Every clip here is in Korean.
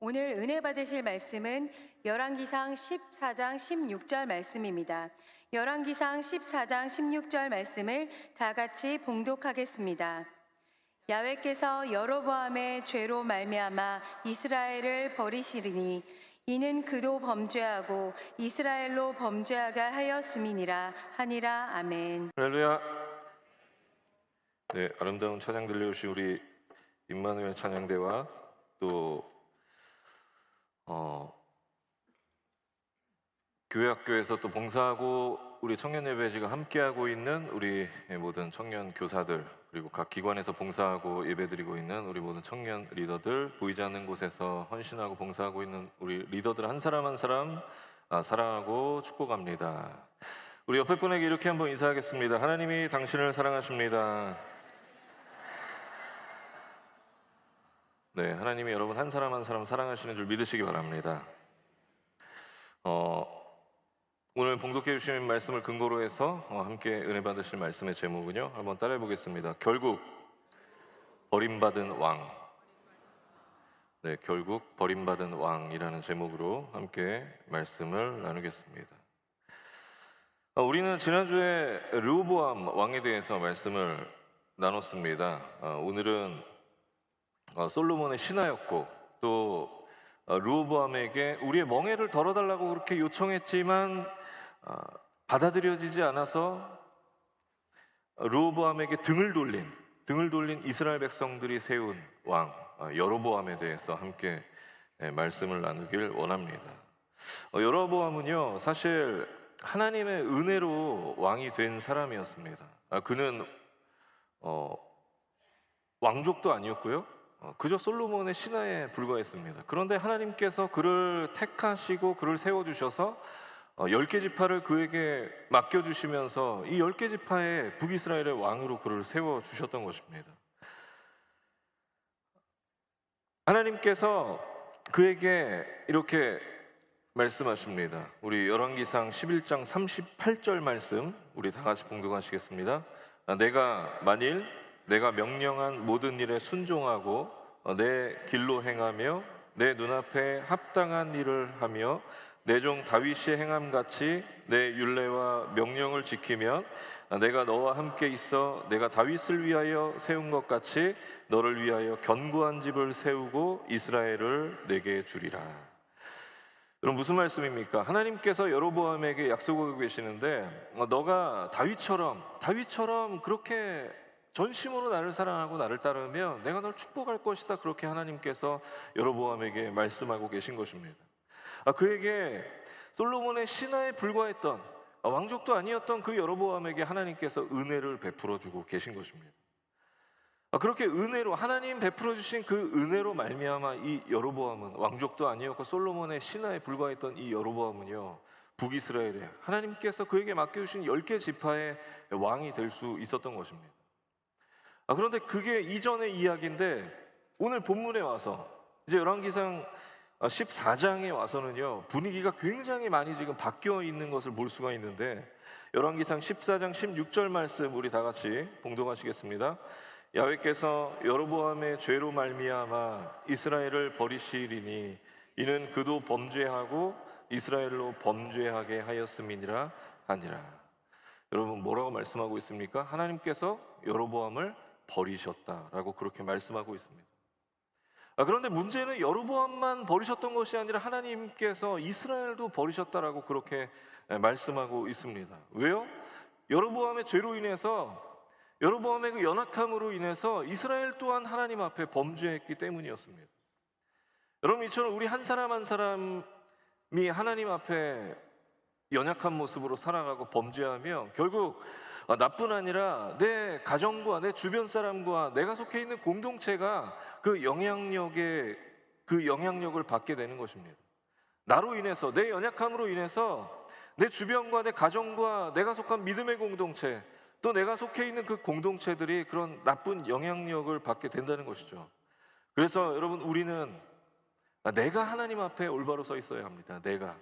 오늘 은혜 받으실 말씀은 열왕기상 14장 16절 말씀입니다. 열왕기상 14장 16절 말씀을 다 같이 봉독하겠습니다. 야훼께서 여로보암의 죄로 말미암아 이스라엘을 버리시리니 이는 그도 범죄하고 이스라엘로 범죄하게 하였음이니라 하니라. 아멘. 할렐루야. 네, 아름다운 찬양 들려주신 우리 임마누엘 찬양대와 또 교회 학교에서 또 봉사하고 우리 청년 예배지가 함께하고 있는 우리 모든 청년 교사들, 그리고 각 기관에서 봉사하고 예배드리고 있는 우리 모든 청년 리더들, 보이지 않는 곳에서 헌신하고 봉사하고 있는 우리 리더들 한 사람 한 사람 사랑하고 축복합니다. 우리 옆에 분에게 이렇게 한번 인사하겠습니다. 하나님이 당신을 사랑하십니다. 네, 하나님이 여러분 한 사람 한 사람 사랑하시는 줄 믿으시기 바랍니다. 오늘 봉독해 주신 말씀을 근거로 해서 함께 은혜 받으실 말씀의 제목은요, 한번 따라해 보겠습니다. 결국 버림받은 왕. 네, 결국 버림받은 왕이라는 제목으로 함께 말씀을 나누겠습니다. 우리는 지난주에 르호보암 왕에 대해서 말씀을 나눴습니다. 오늘은 솔로몬의 신하였고, 또 르호보암에게 우리의 멍에를 덜어달라고 그렇게 요청했지만 받아들여지지 않아서 르호보암에게 등을 돌린 이스라엘 백성들이 세운 왕 여로보암에 대해서 함께 말씀을 나누길 원합니다. 여로보암은요, 사실 하나님의 은혜로 왕이 된 사람이었습니다. 그는 왕족도 아니었고요, 그저 솔로몬의 신하에 불과했습니다. 그런데 하나님께서 그를 택하시고 그를 세워주셔서 10개 지파를 그에게 맡겨주시면서 이 10개 지파의 북이스라엘의 왕으로 그를 세워주셨던 것입니다. 하나님께서 그에게 이렇게 말씀하십니다. 우리 열왕기상 11장 38절 말씀 우리 다 같이 봉독하시겠습니다. 만일 내가 명령한 모든 일에 순종하고 내 길로 행하며 내 눈앞에 합당한 일을 하며 내 종 다윗이 행함같이 내 율례와 명령을 지키면 내가 너와 함께 있어 내가 다윗을 위하여 세운 것 같이 너를 위하여 견고한 집을 세우고 이스라엘을 내게 주리라. 여러분, 무슨 말씀입니까? 하나님께서 여로보암에게 약속하고 계시는데, 너가 다윗처럼 그렇게 전심으로 나를 사랑하고 나를 따르면 내가 널 축복할 것이다. 그렇게 하나님께서 여로보암에게 말씀하고 계신 것입니다. 그에게 솔로몬의 신하에 불과했던, 왕족도 아니었던 그 여로보암에게 하나님께서 은혜를 베풀어 주고 계신 것입니다. 그렇게 은혜로, 하나님 베풀어 주신 그 은혜로 말미암아 이 여로보암은, 왕족도 아니었고 솔로몬의 신하에 불과했던 이 여로보암은요, 북이스라엘에 하나님께서 그에게 맡겨주신 10개 지파의 왕이 될 수 있었던 것입니다. 그런데 그게 이전의 이야기인데, 오늘 본문에 와서 이제 열왕기상 14장에 와서는요, 분위기가 굉장히 많이 지금 바뀌어 있는 것을 볼 수가 있는데, 열왕기상 14장 16절 말씀 우리 다 같이 봉독하시겠습니다. 야훼께서 여로보암의 죄로 말미암아 이스라엘을 버리시리니 이는 그도 범죄하고 이스라엘로 범죄하게 하였음이니라 하니라. 여러분, 뭐라고 말씀하고 있습니까? 하나님께서 여로보암을 버리셨다라고 그렇게 말씀하고 있습니다. 그런데 문제는 여로보암만 버리셨던 것이 아니라 하나님께서 이스라엘도 버리셨다라고 그렇게 말씀하고 있습니다. 왜요? 여로보암의 죄로 인해서, 여로보암의 그 연약함으로 인해서 이스라엘 또한 하나님 앞에 범죄했기 때문이었습니다. 여러분, 이처럼 우리 한 사람 한 사람이 하나님 앞에 연약한 모습으로 살아가고 범죄하며 결국 나뿐 아니라 내 가정과 내 주변 사람과 내가 속해 있는 공동체가 그 영향력을 받게 되는 것입니다. 나로 인해서, 내 연약함으로 인해서 내 주변과 내 가정과 내가 속한 믿음의 공동체, 또 내가 속해 있는 그 공동체들이 그런 나쁜 영향력을 받게 된다는 것이죠. 그래서 여러분, 우리는 내가 하나님 앞에 올바로 서 있어야 합니다. 내가.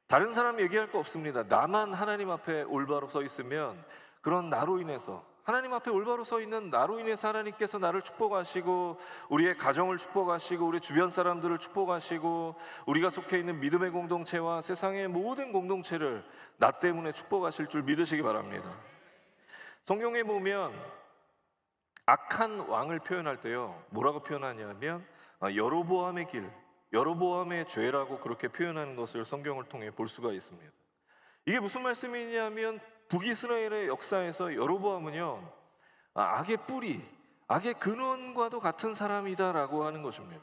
다른 사람 얘기할 거 없습니다. 나만 하나님 앞에 올바로 서 있으면 그런 나로 인해서, 하나님 앞에 올바로 서 있는 나로 인해서 하나님께서 나를 축복하시고 우리의 가정을 축복하시고 우리 주변 사람들을 축복하시고 우리가 속해 있는 믿음의 공동체와 세상의 모든 공동체를 나 때문에 축복하실 줄 믿으시기 바랍니다. 성경에 보면 악한 왕을 표현할 때요, 뭐라고 표현하냐면 여로보암의 길, 여로보암의 죄라고 그렇게 표현하는 것을 성경을 통해 볼 수가 있습니다. 이게 무슨 말씀이냐면 북이스라엘의 역사에서 여로보암은요, 악의 뿌리, 악의 근원과도 같은 사람이다라고 하는 것입니다.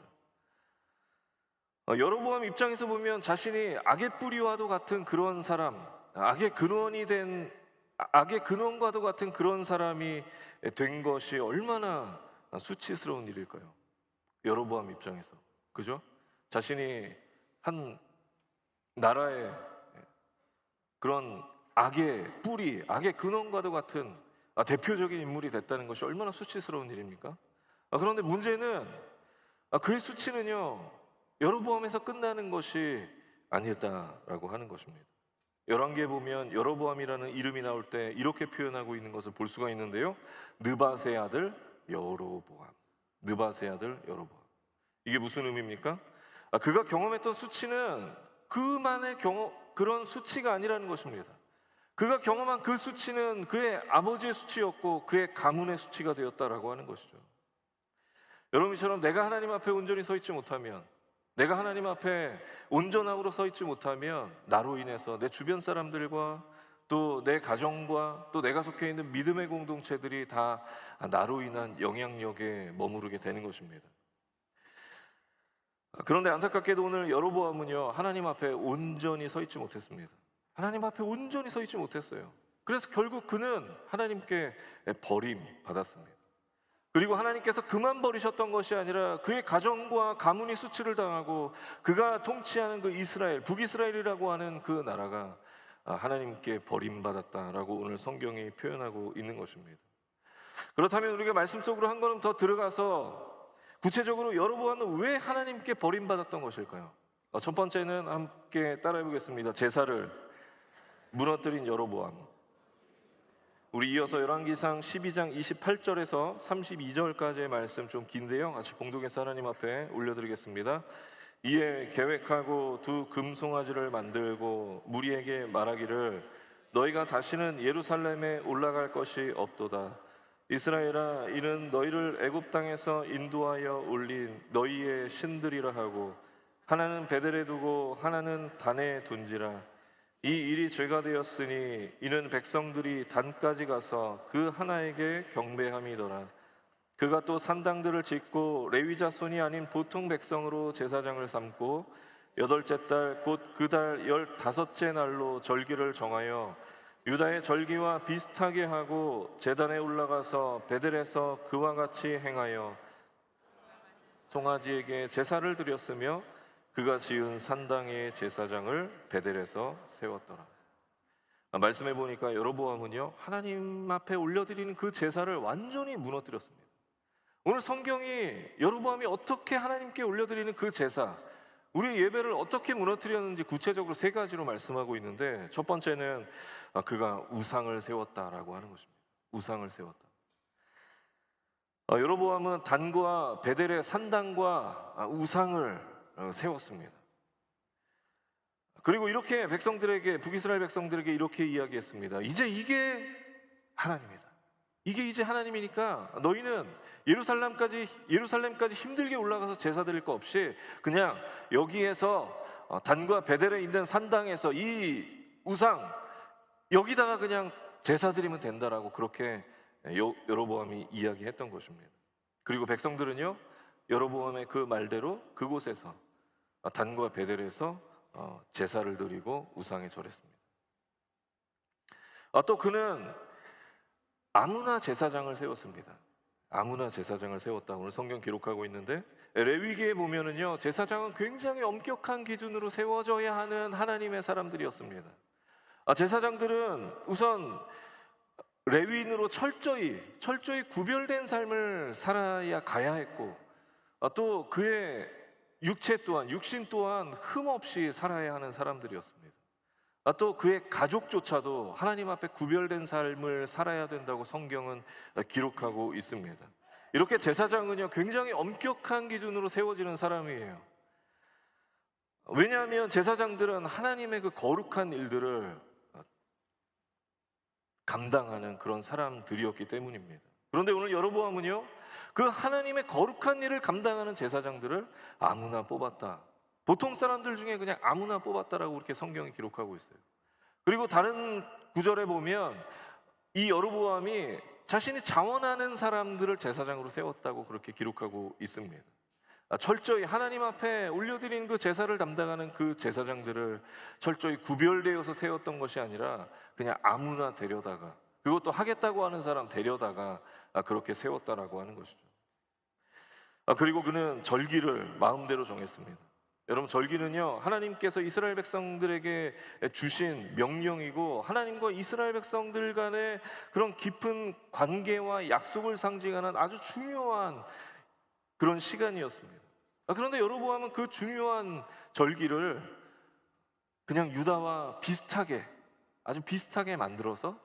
여로보암 입장에서 보면 자신이 악의 뿌리와도 같은 그런 사람, 악의 근원과도 같은 그런 사람이 된 것이 얼마나 수치스러운 일일까요? 여로보암 입장에서, 그죠? 자신이 한 나라의 그런 악의 뿌리, 악의 근원과도 같은 대표적인 인물이 됐다는 것이 얼마나 수치스러운 일입니까? 그런데 문제는 그의 수치는요, 여로보암에서 끝나는 것이 아니었다라고 하는 것입니다. 열왕기에 보면 여로보암이라는 이름이 나올 때 이렇게 표현하고 있는 것을 볼 수가 있는데요, 느밧의 아들 여로보암, 느밧의 아들 여로보암. 이게 무슨 의미입니까? 그가 경험했던 수치는 그만의 그런 수치가 아니라는 것입니다. 그가 경험한 그 수치는 그의 아버지의 수치였고 그의 가문의 수치가 되었다라고 하는 것이죠. 여러분처럼 내가 하나님 앞에 온전히 서 있지 못하면, 내가 하나님 앞에 온전함으로 서 있지 못하면 나로 인해서 내 주변 사람들과 또 내 가정과 또 내가 속해 있는 믿음의 공동체들이 다 나로 인한 영향력에 머무르게 되는 것입니다. 그런데 안타깝게도 오늘 여로보암은요, 하나님 앞에 온전히 서 있지 못했습니다. 하나님 앞에 온전히 서 있지 못했어요. 그래서 결국 그는 하나님께 버림받았습니다. 그리고 하나님께서 그만 버리셨던 것이 아니라 그의 가정과 가문이 수치를 당하고 그가 통치하는 그 이스라엘, 북이스라엘이라고 하는 그 나라가 하나님께 버림받았다라고 오늘 성경이 표현하고 있는 것입니다. 그렇다면 우리가 말씀 속으로 한 걸음 더 들어가서 구체적으로 여로보암은 왜 하나님께 버림받았던 것일까요? 첫 번째는 함께 따라해 보겠습니다. 제사를 무너뜨린 여로보암. 우리 이어서 열왕기상 12장 28절에서 32절까지의 말씀 좀 긴데요, 같이 봉독해서 하나님 앞에 올려드리겠습니다. 이에 계획하고 두 금송아지를 만들고 무리에게 말하기를 너희가 다시는 예루살렘에 올라갈 것이 없도다. 이스라엘아, 이는 너희를 애굽 땅에서 인도하여 올린 너희의 신들이라 하고 하나는 베델에 두고 하나는 단에 둔지라. 이 일이 죄가 되었으니 이는 백성들이 단까지 가서 그 하나에게 경배함이더라. 그가 또 산당들을 짓고 레위 자손이 아닌 보통 백성으로 제사장을 삼고 여덟째 달 곧 그 달 15째 날로 절기를 정하여 유다의 절기와 비슷하게 하고 제단에 올라가서 베델에서 그와 같이 행하여 송아지에게 제사를 드렸으며 그가 지은 산당의 제사장을 베델에서 세웠더라. 말씀해 보니까 여로보암은요, 하나님 앞에 올려드리는 그 제사를 완전히 무너뜨렸습니다. 오늘 성경이 여로보암이 어떻게 하나님께 올려드리는 그 제사, 우리 예배를 어떻게 무너뜨렸는지 구체적으로 세 가지로 말씀하고 있는데, 첫 번째는 그가 우상을 세웠다라고 하는 것입니다. 우상을 세웠다. 여로보암은 단과 베델의 산당과 우상을 세웠습니다. 그리고 이렇게 백성들에게, 북이스라엘 백성들에게 이렇게 이야기했습니다. 이제 이게 하나님이다. 이게 이제 하나님이니까 너희는 예루살렘까지 힘들게 올라가서 제사 드릴 거 없이 그냥 여기에서 단과 베델에 있는 산당에서 이 우상 여기다가 그냥 제사 드리면 된다라고 그렇게 여로보암이 이야기했던 것입니다. 그리고 백성들은요, 여로보암의 그 말대로 그곳에서 단과 베델에서 제사를 드리고 우상에 절했습니다. 또 그는 아무나 제사장을 세웠습니다. 아무나 제사장을 세웠다. 오늘 성경 기록하고 있는데, 레위기에 보면은요, 제사장은 굉장히 엄격한 기준으로 세워져야 하는 하나님의 사람들이었습니다. 제사장들은 우선 레위인으로 철저히 구별된 삶을 살아야 가야 했고, 또 그의 육신 또한 흠없이 살아야 하는 사람들이었습니다. 또 그의 가족조차도 하나님 앞에 구별된 삶을 살아야 된다고 성경은 기록하고 있습니다. 이렇게 제사장은요, 굉장히 엄격한 기준으로 세워지는 사람이에요. 왜냐하면 제사장들은 하나님의 그 거룩한 일들을 감당하는 그런 사람들이었기 때문입니다. 그런데 오늘 여로보암은요, 그 하나님의 거룩한 일을 감당하는 제사장들을 아무나 뽑았다. 보통 사람들 중에 그냥 아무나 뽑았다라고 그렇게 성경이 기록하고 있어요. 그리고 다른 구절에 보면 이 여로보암이 자신이 자원하는 사람들을 제사장으로 세웠다고 그렇게 기록하고 있습니다. 철저히 하나님 앞에 올려드린 그 제사를 담당하는 그 제사장들을 철저히 구별되어서 세웠던 것이 아니라 그냥 아무나 데려다가, 그것도 하겠다고 하는 사람 데려다가 그렇게 세웠다라고 하는 것이죠. 그리고 그는 절기를 마음대로 정했습니다. 여러분, 절기는요, 하나님께서 이스라엘 백성들에게 주신 명령이고 하나님과 이스라엘 백성들 간의 그런 깊은 관계와 약속을 상징하는 아주 중요한 그런 시간이었습니다. 그런데 여로보암은 그 중요한 절기를 그냥 유다와 비슷하게, 아주 비슷하게 만들어서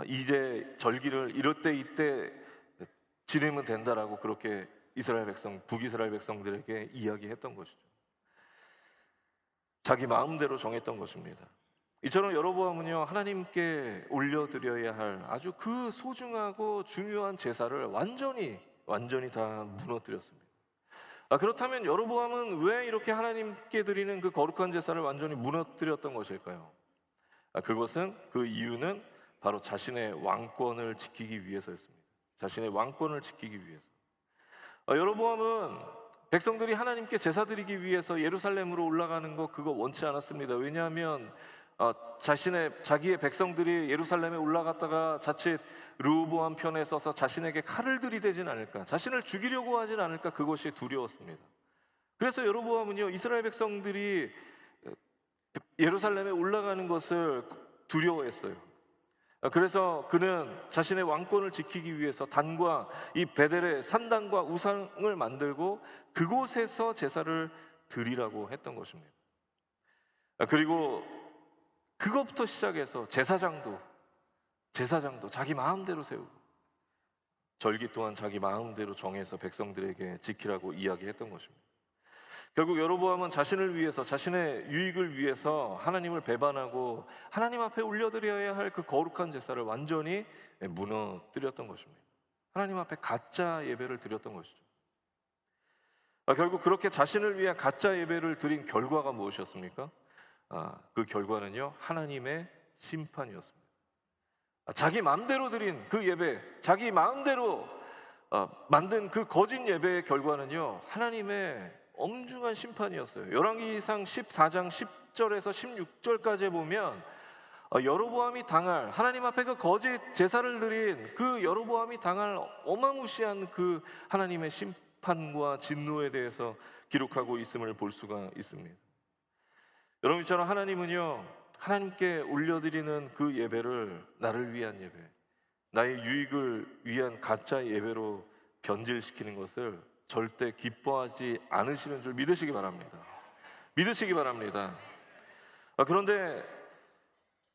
이제 절기를 이럴 때 이때 지내면 된다라고 그렇게 이스라엘 백성, 북이스라엘 백성들에게 이야기했던 것이죠. 자기 마음대로 정했던 것입니다. 이처럼 여로보암은요, 하나님께 올려드려야 할 아주 그 소중하고 중요한 제사를 완전히 다 무너뜨렸습니다. 그렇다면 여로보암은 왜 이렇게 하나님께 드리는 그 거룩한 제사를 완전히 무너뜨렸던 것일까요? 그것은, 그 이유는 바로 자신의 왕권을 지키기 위해서였습니다. 자신의 왕권을 지키기 위해서. 여로보암은 백성들이 하나님께 제사 드리기 위해서 예루살렘으로 올라가는 거 그거 원치 않았습니다. 왜냐하면 자기의 백성들이 예루살렘에 올라갔다가 자칫 르호보암 편에 서서 자신에게 칼을 들이대진 않을까, 자신을 죽이려고 하진 않을까, 그것이 두려웠습니다. 그래서 여로보암은요, 이스라엘 백성들이 예루살렘에 올라가는 것을 두려워했어요. 그래서 그는 자신의 왕권을 지키기 위해서 단과 이 베델의 산당과 우상을 만들고 그곳에서 제사를 드리라고 했던 것입니다. 그리고 그것부터 시작해서 제사장도 자기 마음대로 세우고 절기 또한 자기 마음대로 정해서 백성들에게 지키라고 이야기했던 것입니다. 결국 여로보암은 자신을 위해서, 자신의 유익을 위해서 하나님을 배반하고 하나님 앞에 올려드려야 할 그 거룩한 제사를 완전히 무너뜨렸던 것입니다. 하나님 앞에 가짜 예배를 드렸던 것이죠. 결국 그렇게 자신을 위한 가짜 예배를 드린 결과가 무엇이었습니까? 그 결과는요, 하나님의 심판이었습니다. 자기 마음대로 드린 그 예배, 자기 마음대로 만든 그 거짓 예배의 결과는요, 하나님의 엄중한 심판이었어요. 열왕기상 14장 10절에서 16절까지 보면 여로보암이 당할, 하나님 앞에 그 거짓 제사를 드린 그 여로보암이 당할 어마무시한 그 하나님의 심판과 진노에 대해서 기록하고 있음을 볼 수가 있습니다. 여러분처럼 하나님은요, 하나님께 올려드리는 그 예배를 나를 위한 예배, 나의 유익을 위한 가짜 예배로 변질시키는 것을 절대 기뻐하지 않으시는 줄 믿으시기 바랍니다. 믿으시기 바랍니다. 그런데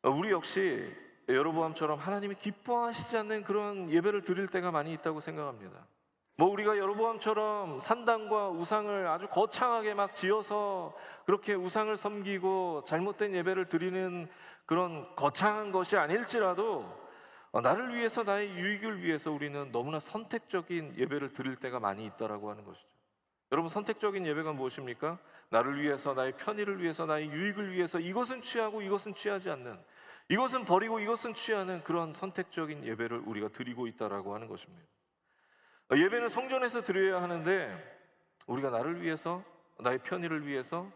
우리 역시 여로보암처럼 하나님이 기뻐하시지 않는 그런 예배를 드릴 때가 많이 있다고 생각합니다. 우리가 여로보암처럼 산당과 우상을 아주 거창하게 막 지어서 그렇게 우상을 섬기고 잘못된 예배를 드리는 그런 거창한 것이 아닐지라도 나를 위해서, 나의 유익을 위해서 우리는 너무나 선택적인 예배를 드릴 때가 많이 있다라고 하는 것이죠. 여러분, 선택적인 예배가 무엇입니까? 나를 위해서, 나의 편의를 위해서, 나의 유익을 위해서 이것은 취하고 이것은 취하지 않는, 이것은 버리고 이것은 취하는 그런 선택적인 예배를 우리가 드리고 있다라고 하는 것입니다. 예배는 성전에서 드려야 하는데 우리가 나를 위해서, 나의 편의를 위해서,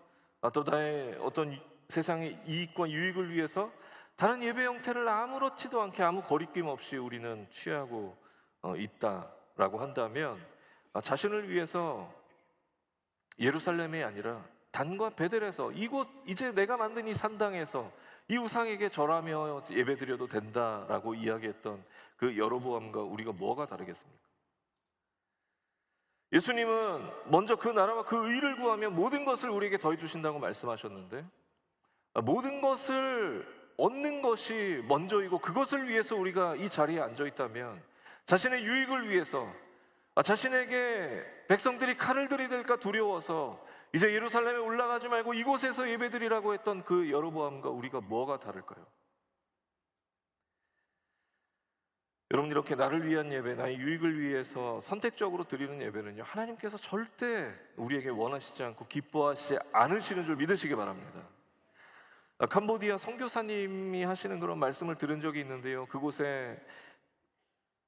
또 나의 어떤 세상의 이익과 유익을 위해서 다른 예배 형태를 아무렇지도 않게 아무 거리낌 없이 우리는 취하고 있다라고 한다면 자신을 위해서 예루살렘이 아니라 단과 베델에서, 이곳 이제 내가 만든 이 산당에서 이 우상에게 절하며 예배드려도 된다라고 이야기했던 그 여로보암과 우리가 뭐가 다르겠습니까? 예수님은 먼저 그 나라와 그 의를 구하면 모든 것을 우리에게 더해 주신다고 말씀하셨는데 모든 것을 얻는 것이 먼저이고 그것을 위해서 우리가 이 자리에 앉아 있다면 자신의 유익을 위해서 자신에게 백성들이 칼을 들이댈까 두려워서 이제 예루살렘에 올라가지 말고 이곳에서 예배드리라고 했던 그 여로보암과 우리가 뭐가 다를까요? 여러분, 이렇게 나를 위한 예배, 나의 유익을 위해서 선택적으로 드리는 예배는요, 하나님께서 절대 우리에게 원하시지 않고 기뻐하시지 않으시는 줄 믿으시기 바랍니다. 캄보디아 선교사님이 하시는 그런 말씀을 들은 적이 있는데요, 그곳에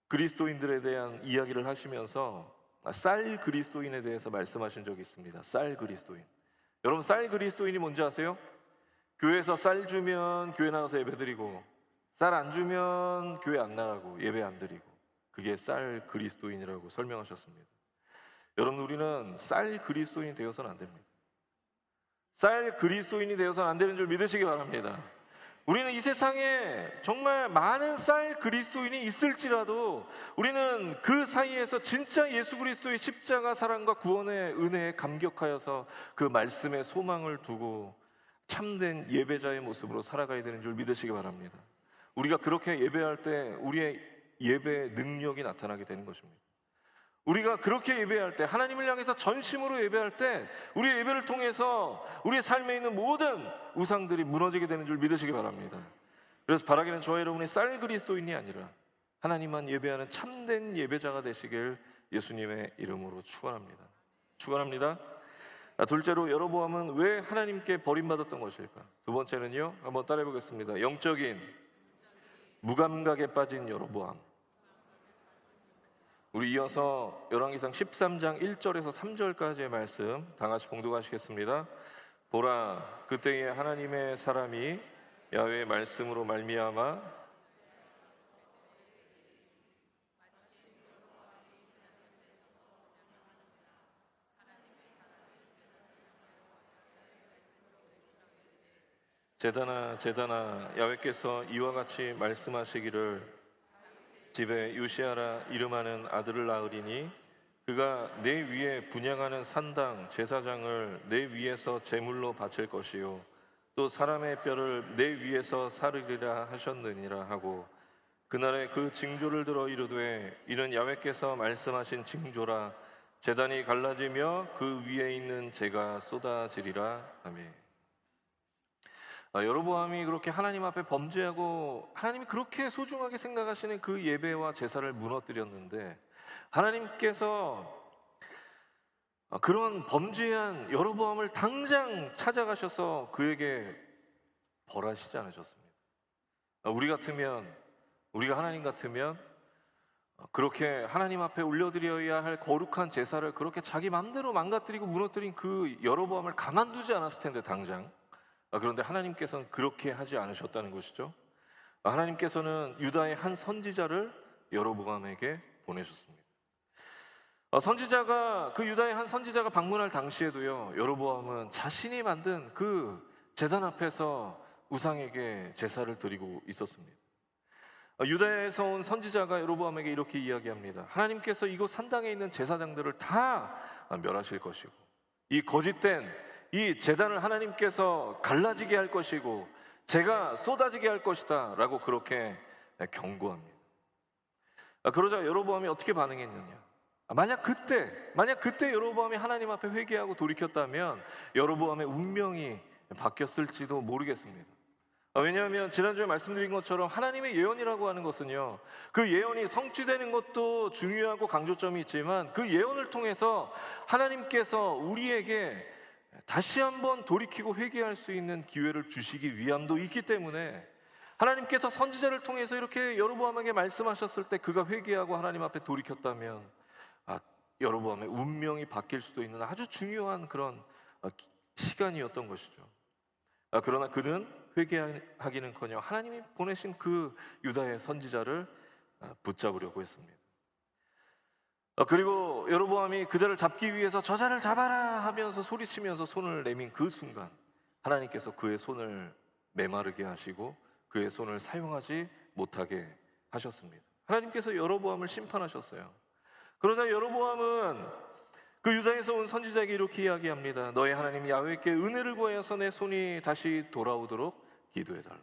그리스도인들에 대한 이야기를 하시면서 쌀 그리스도인에 대해서 말씀하신 적이 있습니다. 쌀 그리스도인. 여러분, 쌀 그리스도인이 뭔지 아세요? 교회에서 쌀 주면 교회 나가서 예배드리고 쌀 안 주면 교회 안 나가고 예배 안 드리고, 그게 쌀 그리스도인이라고 설명하셨습니다. 여러분, 우리는 쌀 그리스도인이 되어서는 안 됩니다. 쌀 그리스도인이 되어서는 안 되는 줄 믿으시기 바랍니다. 우리는 이 세상에 정말 많은 쌀 그리스도인이 있을지라도 우리는 그 사이에서 진짜 예수 그리스도의 십자가 사랑과 구원의 은혜에 감격하여서 그 말씀에 소망을 두고 참된 예배자의 모습으로 살아가야 되는 줄 믿으시기 바랍니다. 우리가 그렇게 예배할 때 우리의 예배의 능력이 나타나게 되는 것입니다. 우리가 그렇게 예배할 때, 하나님을 향해서 전심으로 예배할 때 우리의 예배를 통해서 우리의 삶에 있는 모든 우상들이 무너지게 되는 줄 믿으시기 바랍니다. 그래서 바라기는 저와 여러분이 쌀 그리스도인이 아니라 하나님만 예배하는 참된 예배자가 되시길 예수님의 이름으로 축원합니다. 축원합니다. 둘째로, 여로보암은 왜 하나님께 버림받았던 것일까? 두 번째는요, 한번 따라해 보겠습니다. 영적인 무감각에 빠진 여로보암. 우리 이어서 열왕기상 13장 1절에서 3절까지의 말씀 다 같이 봉독하시겠습니다. 보라, 그때에 하나님의 사람이 야훼의 말씀으로 말미암아 제단아 제단아, 야훼께서 이와 같이 말씀하시기를 집에 요시아라 이름하는 아들을 낳으리니 그가 내 위에 분향하는 산당 제사장을 내 위에서 제물로 바칠 것이요 또 사람의 뼈를 내 위에서 사르리라 하셨느니라 하고, 그날에 그 징조를 들어 이르되 이는 야훼께서 말씀하신 징조라, 제단이 갈라지며 그 위에 있는 재가 쏟아지리라. 아멘. 여로보암이 그렇게 하나님 앞에 범죄하고 하나님이 그렇게 소중하게 생각하시는 그 예배와 제사를 무너뜨렸는데, 하나님께서 그런 범죄한 여로보암을 당장 찾아가셔서 그에게 벌하시지 않으셨습니다. 우리가 하나님 같으면 그렇게 하나님 앞에 올려드려야 할 거룩한 제사를 그렇게 자기 마음대로 망가뜨리고 무너뜨린 그 여로보암을 가만두지 않았을 텐데 당장. 그런데 하나님께서는 그렇게 하지 않으셨다는 것이죠. 하나님께서는 유다의 한 선지자를 여로보암에게 보내셨습니다. 그 유다의 한 선지자가 방문할 당시에도요, 여로보암은 자신이 만든 그 제단 앞에서 우상에게 제사를 드리고 있었습니다. 유다에서 온 선지자가 여로보암에게 이렇게 이야기합니다. 하나님께서 이곳 산당에 있는 제사장들을 다 멸하실 것이고 이 거짓된 이 제단을 하나님께서 갈라지게 할 것이고 재가 쏟아지게 할 것이다 라고 그렇게 경고합니다. 그러자 여로보암이 어떻게 반응했느냐? 만약 그때 여로보암이 하나님 앞에 회개하고 돌이켰다면 여로보암의 운명이 바뀌었을지도 모르겠습니다. 왜냐하면 지난주에 말씀드린 것처럼 하나님의 예언이라고 하는 것은요, 그 예언이 성취되는 것도 중요하고 강조점이 있지만 그 예언을 통해서 하나님께서 우리에게 다시 한번 돌이키고 회개할 수 있는 기회를 주시기 위함도 있기 때문에, 하나님께서 선지자를 통해서 이렇게 여로보암에게 말씀하셨을 때 그가 회개하고 하나님 앞에 돌이켰다면 여로보암의 운명이 바뀔 수도 있는 아주 중요한 그런 시간이었던 것이죠. 그러나 그는 회개하기는커녕 하나님이 보내신 그 유다의 선지자를 붙잡으려고 했습니다. 그리고 여로보암이 그들을 잡기 위해서 저자를 잡아라 하면서 소리치면서 손을 내민 그 순간 하나님께서 그의 손을 메마르게 하시고 그의 손을 사용하지 못하게 하셨습니다. 하나님께서 여로보암을 심판하셨어요. 그러자 여로보암은 그 유다에서 온 선지자에게 이렇게 이야기합니다. 너의 하나님 야훼께 은혜를 구하여서 내 손이 다시 돌아오도록 기도해달라.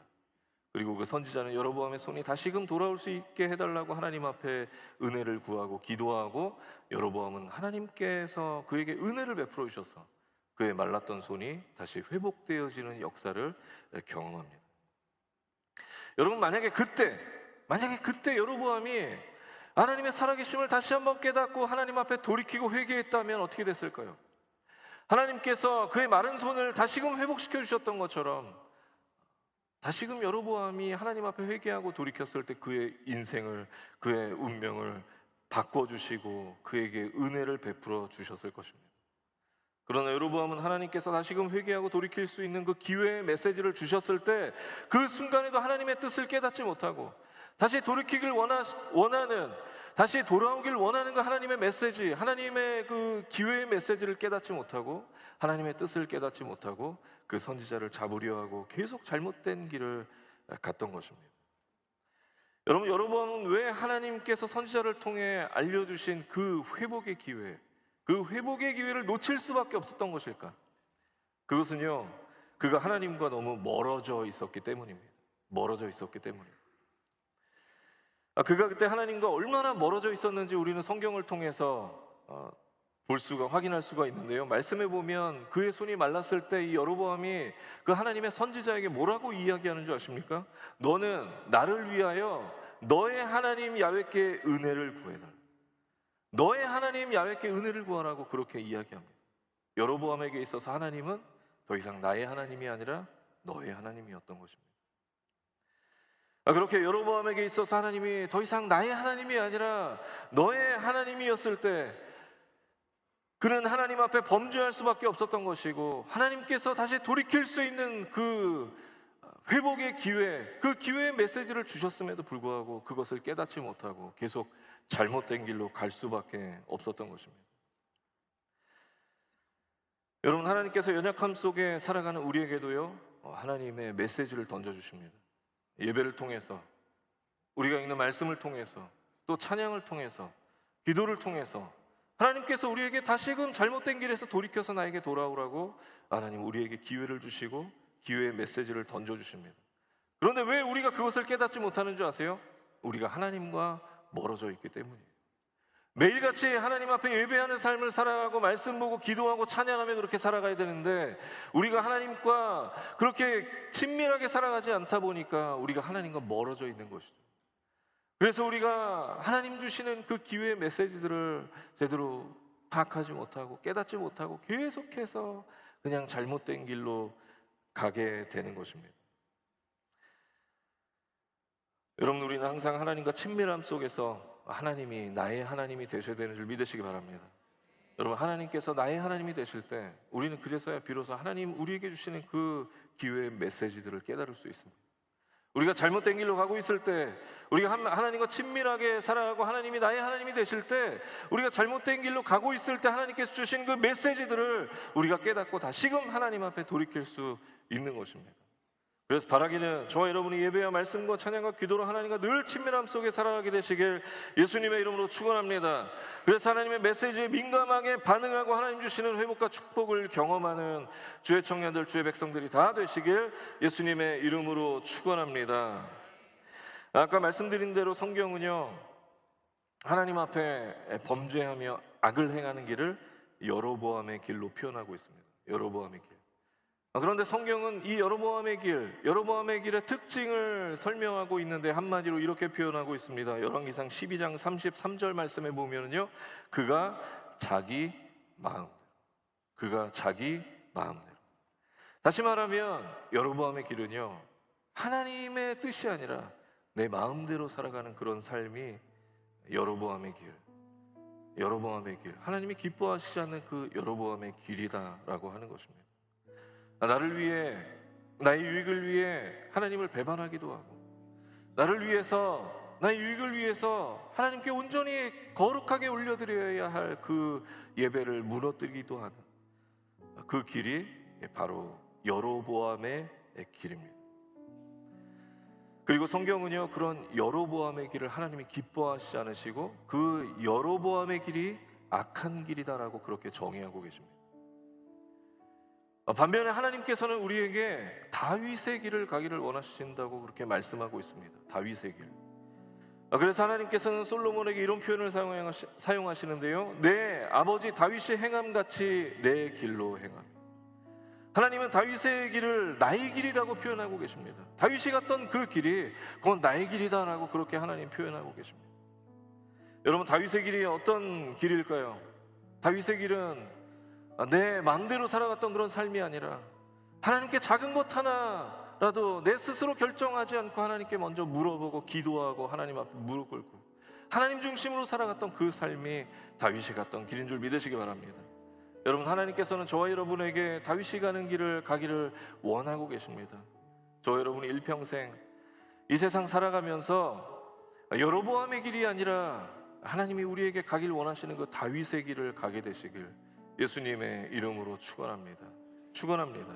그리고 그 선지자는 여로보암의 손이 다시금 돌아올 수 있게 해달라고 하나님 앞에 은혜를 구하고 기도하고, 여로보암은 하나님께서 그에게 은혜를 베풀어 주셔서 그의 말랐던 손이 다시 회복되어지는 역사를 경험합니다. 여러분, 만약에 그때 여로보암이 하나님의 살아계심을 다시 한번 깨닫고 하나님 앞에 돌이키고 회개했다면 어떻게 됐을까요? 하나님께서 그의 마른 손을 다시금 회복시켜 주셨던 것처럼 다시금 여로보암이 하나님 앞에 회개하고 돌이켰을 때 그의 인생을, 그의 운명을 바꿔주시고 그에게 은혜를 베풀어 주셨을 것입니다. 그러나 여로보암은 하나님께서 다시금 회개하고 돌이킬 수 있는 그 기회의 메시지를 주셨을 때 그 순간에도 하나님의 뜻을 깨닫지 못하고 다시 돌이키길 원하는, 다시 돌아오길 원하는 그 하나님의 메시지, 하나님의 그 기회의 메시지를 깨닫지 못하고 하나님의 뜻을 깨닫지 못하고 그 선지자를 잡으려 하고 계속 잘못된 길을 갔던 것입니다. 여러분, 여로보암은 왜 하나님께서 선지자를 통해 알려주신 그 회복의 기회, 그 회복의 기회를 놓칠 수밖에 없었던 것일까? 그것은요, 그가 하나님과 너무 멀어져 있었기 때문입니다. 멀어져 있었기 때문입니다. 그가 그때 하나님과 얼마나 멀어져 있었는지 우리는 성경을 통해서 확인할 수가 있는데요. 말씀해 보면 그의 손이 말랐을 때 이 여로보암이 그 하나님의 선지자에게 뭐라고 이야기하는 줄 아십니까? 너는 나를 위하여 너의 하나님 야훼께 은혜를 구해달라. 너의 하나님 야훼께 은혜를 구하라고 그렇게 이야기합니다. 여로보암에게 있어서 하나님은 더 이상 나의 하나님이 아니라 너의 하나님이었던 것입니다. 그렇게 여로보암에게 있어서 하나님이 더 이상 나의 하나님이 아니라 너의 하나님이었을 때 그는 하나님 앞에 범죄할 수밖에 없었던 것이고, 하나님께서 다시 돌이킬 수 있는 그 회복의 기회, 그 기회의 메시지를 주셨음에도 불구하고 그것을 깨닫지 못하고 계속 잘못된 길로 갈 수밖에 없었던 것입니다. 여러분, 하나님께서 연약함 속에 살아가는 우리에게도요, 하나님의 메시지를 던져주십니다. 예배를 통해서, 우리가 읽는 말씀을 통해서, 또 찬양을 통해서, 기도를 통해서 하나님께서 우리에게 다시금 잘못된 길에서 돌이켜서 나에게 돌아오라고 하나님 우리에게 기회를 주시고 기회의 메시지를 던져주십니다. 그런데 왜 우리가 그것을 깨닫지 못하는 줄 아세요? 우리가 하나님과 멀어져 있기 때문이에요. 매일같이 하나님 앞에 예배하는 삶을 살아가고 말씀 보고 기도하고 찬양하며 그렇게 살아가야 되는데 우리가 하나님과 그렇게 친밀하게 살아가지 않다 보니까 우리가 하나님과 멀어져 있는 것이죠. 그래서 우리가 하나님 주시는 그 기회의 메시지들을 제대로 파악하지 못하고 깨닫지 못하고 계속해서 그냥 잘못된 길로 가게 되는 것입니다. 여러분, 우리는 항상 하나님과 친밀함 속에서 하나님이 나의 하나님이 되셔야 되는 줄 믿으시기 바랍니다. 여러분, 하나님께서 나의 하나님이 되실 때 우리는 그제서야 비로소 하나님 우리에게 주시는 그 기회의 메시지들을 깨달을 수 있습니다. 우리가 잘못된 길로 가고 있을 때, 우리가 하나님과 친밀하게 살아가고 하나님이 나의 하나님이 되실 때, 우리가 잘못된 길로 가고 있을 때 하나님께서 주신 그 메시지들을 우리가 깨닫고 다시금 하나님 앞에 돌이킬 수 있는 것입니다. 그래서 바라기는 저와 여러분이 예배와 말씀과 찬양과 기도로 하나님과 늘 친밀함 속에 살아가게 되시길 예수님의 이름으로 축원합니다. 그래서 하나님의 메시지에 민감하게 반응하고 하나님 주시는 회복과 축복을 경험하는 주의 청년들, 주의 백성들이 다 되시길 예수님의 이름으로 축원합니다. 아까 말씀드린 대로 성경은요, 하나님 앞에 범죄하며 악을 행하는 길을 여로보암의 길로 표현하고 있습니다. 여로보암의 길. 그런데 성경은 이 여로보암의 길의 특징을 설명하고 있는데 한마디로 이렇게 표현하고 있습니다. 열왕기상 12장 33절 말씀에 보면요, 그가 자기 마음대로. 다시 말하면 여로보암의 길은요, 하나님의 뜻이 아니라 내 마음대로 살아가는 그런 삶이 여로보암의 길, 하나님이 기뻐하시지 않는 그 여로보암의 길이다라고 하는 것입니다. 나를 위해, 나의 유익을 위해 하나님을 배반하기도 하고, 나의 유익을 위해서 하나님께 온전히 거룩하게 올려드려야 할 그 예배를 무너뜨리기도 하는 그 길이 바로 여로보암의 길입니다. 그리고 성경은요, 그런 여로보암의 길을 하나님이 기뻐하시지 않으시고 그 여로보암의 길이 악한 길이다라고 그렇게 정의하고 계십니다. 반면에 하나님께서는 우리에게 다윗의 길을 가기를 원하신다고 그렇게 말씀하고 있습니다. 다윗의 길. 그래서 하나님께서는 솔로몬에게 이런 표현을 사용하시는데요. 내 아버지 다윗이 행함같이 내 길로 행하며. 하나님은 다윗의 길을 나의 길이라고 표현하고 계십니다. 다윗이 갔던 그 길이 그건 나의 길이다라고 그렇게 하나님 표현하고 계십니다. 여러분, 다윗의 길이 어떤 길일까요? 다윗의 길은 내 마음대로 살아갔던 그런 삶이 아니라 하나님께 작은 것 하나라도 내 스스로 결정하지 않고 하나님께 먼저 물어보고 기도하고 하나님 앞에 무릎 꿇고 하나님 중심으로 살아갔던 그 삶이 다윗이 갔던 길인 줄 믿으시기 바랍니다. 여러분, 하나님께서는 저와 여러분에게 다윗이 가는 길을 가기를 원하고 계십니다. 저와 여러분이 일평생 이 세상 살아가면서 여로보암의 길이 아니라 하나님이 우리에게 가길 원하시는 그 다윗의 길을 가게 되시길 예수님의 이름으로 축원합니다. 축원합니다.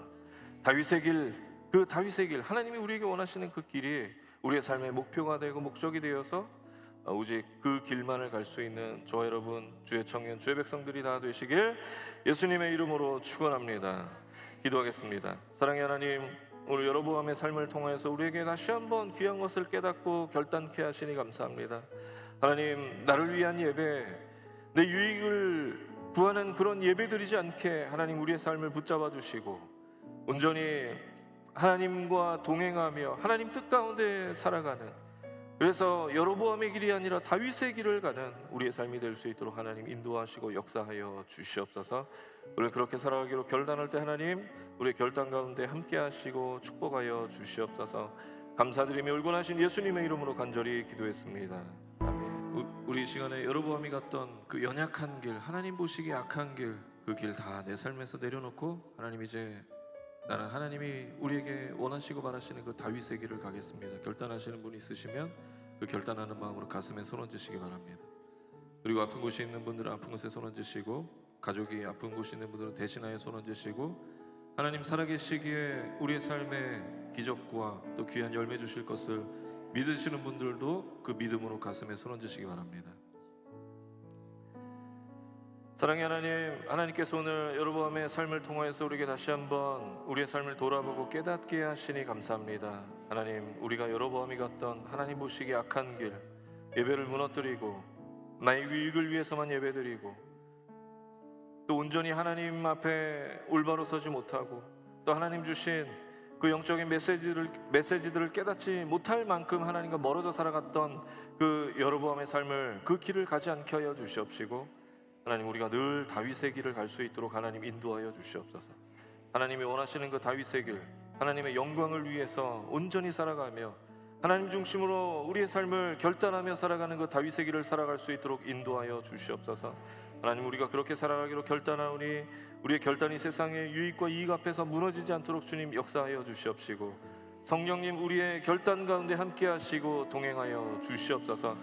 다윗의 길, 그 다윗의 길, 하나님이 우리에게 원하시는 그 길이 우리의 삶의 목표가 되고 목적이 되어서 오직 그 길만을 갈 수 있는 저와 여러분, 주의 청년, 주의 백성들이 다 되시길 예수님의 이름으로 축원합니다. 기도하겠습니다. 사랑의 하나님, 오늘 여로보암의 삶을 통해서 우리에게 다시 한번 귀한 것을 깨닫고 결단케 하시니 감사합니다. 하나님, 나를 위한 예배, 내 유익을 구하는 그런 예배 드리지 않게 하나님 우리의 삶을 붙잡아 주시고 온전히 하나님과 동행하며 하나님 뜻 가운데 살아가는, 그래서 여로보암의 길이 아니라 다윗의 길을 가는 우리의 삶이 될 수 있도록 하나님 인도하시고 역사하여 주시옵소서. 우리 그렇게 살아가기로 결단할 때 하나님 우리의 결단 가운데 함께 하시고 축복하여 주시옵소서. 감사드리며 울곤하신 예수님의 이름으로 간절히 기도했습니다. 아멘. 우리 이 시간에 여로보암이 갔던 그 연약한 길, 하나님 보시기에 악한 길, 그 길 다 내 삶에서 내려놓고 하나님, 이제 나는 하나님이 우리에게 원하시고 바라시는 그 다윗의 길을 가겠습니다. 결단하시는 분 있으시면 그 결단하는 마음으로 가슴에 손 얹으시기 바랍니다. 그리고 아픈 곳이 있는 분들은 아픈 곳에 손 얹으시고, 가족이 아픈 곳이 있는 분들은 대신하여 손 얹으시고, 하나님 살아계시기에 우리의 삶에 기적과 또 귀한 열매 주실 것을 믿으시는 분들도 그 믿음으로 가슴에 손 얹으시기 바랍니다. 사랑의 하나님, 하나님께서 오늘 여로보암의 삶을 통하여서 우리에게 다시 한번 우리의 삶을 돌아보고 깨닫게 하시니 감사합니다. 하나님, 우리가 여로보암이 갔던 하나님 보시기에 악한 길, 예배를 무너뜨리고 나의 유익을 위해서만 예배드리고 또 온전히 하나님 앞에 올바로 서지 못하고 또 하나님 주신 그 영적인 메시지들을 깨닫지 못할 만큼 하나님과 멀어져 살아갔던 그 여로보암의 삶을, 그 길을 가지 않게 하여 주시옵시고, 하나님 우리가 늘 다윗의 길을 갈 수 있도록 하나님 인도하여 주시옵소서. 하나님이 원하시는 그 다윗의 길, 하나님의 영광을 위해서 온전히 살아가며 하나님 중심으로 우리의 삶을 결단하며 살아가는 그 다윗의 길을 살아갈 수 있도록 인도하여 주시옵소서. 하나님, 우리가 그렇게 살아가기로 결단하오니 우리의 결단이 세상의 유익과 이익 앞에서 무너지지 않도록 주님 역사하여 주시옵시고, 성령님 우리의 결단 가운데 함께 하시고 동행하여 주시옵소서.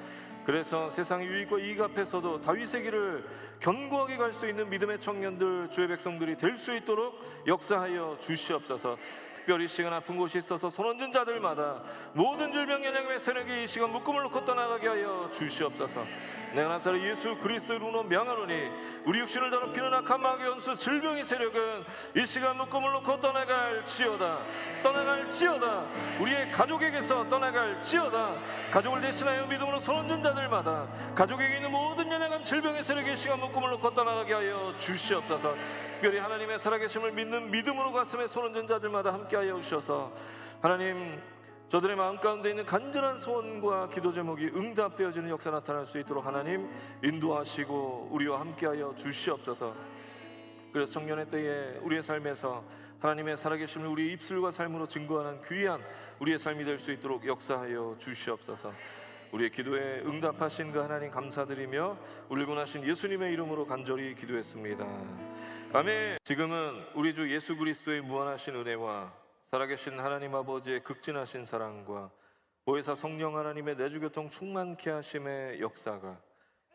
그래서 세상의 유익과 이익 앞에서도 다윗의 길을 견고하게 갈 수 있는 믿음의 청년들, 주의 백성들이 될 수 있도록 역사하여 주시옵소서. 특별히 시간 아픈 곳이 있어서 손 얹은 자들마다 모든 질병, 연약함의 세력이 이 시간 묶음을 놓고 떠나가게 하여 주시옵소서. 내가 나사렛 예수 그리스도로 명하노니 우리 육신을 더럽히는 악한 마귀 연수 질병의 세력은 이 시간 묶음을 놓고 떠나갈지어다. 떠나갈지어다. 우리의 가족에게서 떠나갈지어다. 가족을 대신하여 믿음으로 손 얹은 자들마다 가족에게 있는 모든 연약함, 질병의 세력이 이 시간 묶음을 놓고 떠나가게 하여 주시옵소서. 특별히 하나님의 살아계심을 믿는 믿음으로 가슴에 손 얹은 자들마다 함께하여 주셔서 하나님, 저들의 마음 가운데 있는 간절한 소원과 기도 제목이 응답되어지는 역사 나타날 수 있도록 하나님 인도하시고 우리와 함께하여 주시옵소서. 그래서 청년의 때에 우리의 삶에서 하나님의 살아계심을 우리의 입술과 삶으로 증거하는 귀한 우리의 삶이 될 수 있도록 역사하여 주시옵소서. 우리의 기도에 응답하신 그 하나님 감사드리며 우리를 구원하신 예수님의 이름으로 간절히 기도했습니다. 아멘. 지금은 우리 주 예수 그리스도의 무한하신 은혜와 살아계신 하나님 아버지의 극진하신 사랑과 보혜사 성령 하나님의 내주교통 충만케 하심의 역사가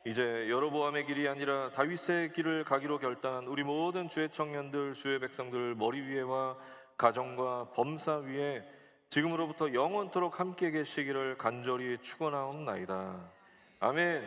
이제 여로보암의 길이 아니라 다윗의 길을 가기로 결단한 우리 모든 주의 청년들, 주의 백성들 머리 위에와 가정과 범사 위에 지금으로부터 영원토록 함께 계시기를 간절히 축원하옵나이다. 아멘.